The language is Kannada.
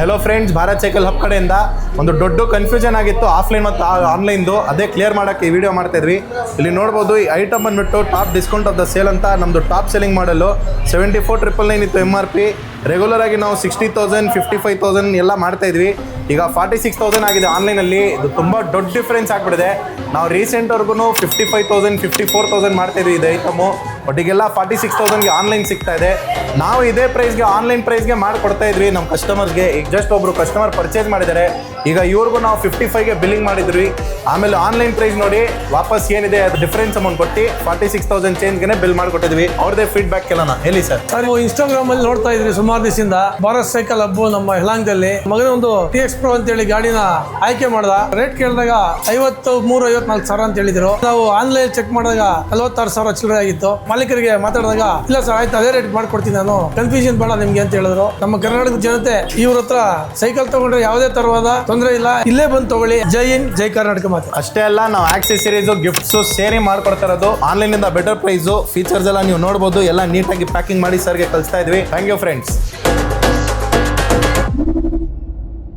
Hello friends, Bharat cycle hub ಕಡೆಯಿಂದ ಒಂದು ದೊಡ್ಡ ಕನ್ಫ್ಯೂಷನ್ ಆಗಿತ್ತು ಆಫ್ಲೈನ್ ಮತ್ತು ಆನ್ಲೈನ್ದು. ಅದೇ ಕ್ಲಿಯರ್ ಮಾಡೋಕ್ಕೆ ಈ ವಿಡಿಯೋ ಮಾಡ್ತಾ ಇದ್ವಿ. ಇಲ್ಲಿ ನೋಡ್ಬೋದು, ಈ ಐಟಮ್ ಬಂದುಬಿಟ್ಟು top discount of the sale ಅಂತ ನಮ್ಮದು ಟಾಪ್ ಸೆಲ್ಲಿಂಗ್ ಮಾಡಲು 74,999 ಇತ್ತು MRP. ರೆಗ್ಯುಲರ್ ಆಗಿ ನಾವು 60,000 55,000 ಎಲ್ಲ ಮಾಡ್ತಾ ಇದ್ವಿ. ಈಗ 46,000 ಆಗಿದೆ ಆನ್ಲೈನಲ್ಲಿ. ಇದು ತುಂಬ ದೊಡ್ಡ ಡಿಫ್ರೆನ್ಸ್ ಆಗ್ಬಿಟ್ಟಿದೆ. ನಾವು ರೀಸೆಂಟ್ವರೆಗೂ 55,000 54,000 ಮಾಡ್ತಾ ಇದ್ವಿ ಇದು ಐಟಮು. ಬಟ್ ಈಗೆಲ್ಲ 46,000ಗೆ ಆನ್ಲೈನ್ ಸಿಗ್ತಾ ಇದೆ. ನಾವು ಇದೇ ಪ್ರೈಸ್ಗೆ ಆನ್ಲೈನ್ ಪ್ರೈಸ್ಗೆ ಮಾಡಿಕೊಡ್ತಾ ಇದ್ವಿ ನಮ್ಮ ಕಸ್ಟಮರ್ಸ್ಗೆ. ಈಗ ಜಸ್ಟ್ ಒಬ್ಬರು ಕಸ್ಟಮರ್ ಪರ್ಚೇಸ್ ಮಾಡಿದ್ದಾರೆ, ಈಗ ಇವ್ರಿಗೂ ನಾವು 55ಗೆ ಬಿಲ್ಲಿಂಗ್ ಮಾಡಿದ್ವಿ. ಆಮೇಲೆ ಆನ್ಲೈನ್ ಪ್ರೈಸ್ ನೋಡಿ ವಾಪಸ್ ಏನಿದೆ ಅದು ಡಿಫ್ರೆನ್ಸ್ ಅಮೌಂಟ್ ಕೊಟ್ಟು 46,000 ಚೇಂಜ್ಗೆ ಬಿಲ್ ಮಾಡಿಕೊಟ್ಟಿದ್ವಿ. ಅವ್ರದೇ ಫೀಡ್ಬ್ಯಾಕ್ ಕೇಳೋಣ. ಹೇಳಿ ಸರ್. ನೀವು ಇನ್ಸ್ಟಾಗ್ರಾಮ್ ಅಲ್ಲಿ ನೋಡ್ತಾ ಇದ್ರಿ ಸುಮಾರು ದಿವಸದಿಂದ ಭಾರತ್ ಸೈಕಲ್ ಹಬ್ಬು ನಮ್ಮ ಯಲಹಂಕದಲ್ಲಿ ಮಗನ ಒಂದು TX Pro ಅಂತ ಹೇಳಿ ಗಾಡಿನ ಆಯ್ಕೆ ಮಾಡ್ದ. ರೇಟ್ ಕೇಳಿದಾಗ 53-54 ಸಾವಿರ ಅಂತ ಹೇಳಿದ್ರು. ನಾವು ಆನ್ಲೈನ್ ಚೆಕ್ ಮಾಡಿದಾಗ 46,000 ಚಿಲ್ಲರೆ ಆಗಿತ್ತು. ಮಾಲೀಕರಿಗೆ ಮಾತಾಡಿದಾಗ ಇಲ್ಲ ಸರ್ ಆಯ್ತು ಅದೇ ರೇಟ್ ಮಾಡ್ಕೊಡ್ತೀನಿ ನಾನು, ಕನ್ಫ್ಯೂಷನ್ ಬೇಡ ನಿಮ್ಗೆ ಅಂತ ಹೇಳಿದ್ರು. ನಮ್ಮ ಕರ್ನಾಟಕದ ಜನತೆ ಇವ್ರ ಹತ್ರ ಸೈಕಲ್ ತಗೊಂಡ್ರೆ ಯಾವುದೇ ತರವಾದ ತೊಂದರೆ ಇಲ್ಲ, ಇಲ್ಲೇ ಬಂದು ತಗೊಳ್ಳಿ. ಜೈ ಹಿಂದ್, ಜೈ ಕರ್ನಾಟಕ ಮಾತು. ಅಷ್ಟೇ ಅಲ್ಲ, ನಾವು ಆಕ್ಸೆಸರೀಸ್ ಗಿಫ್ಟ್ಸ್ ಸೇರಿ ಮಾಡ್ಕೊಡ್ತಾ ಇರೋದು. ಆನ್ಲೈನ್ ಇಂದ ಬೆಟರ್ ಪ್ರೈಸ್, ಫೀಚರ್ಸ್ ಎಲ್ಲ ನೀವು ನೋಡಬಹುದು. ಎಲ್ಲ ನೀಟಾಗಿ ಪ್ಯಾಕಿಂಗ್ ಮಾಡಿ ಸರ್ಗೆ ಕಳಿಸ್ತಾ ಇದ್ವಿ. Thank you friends.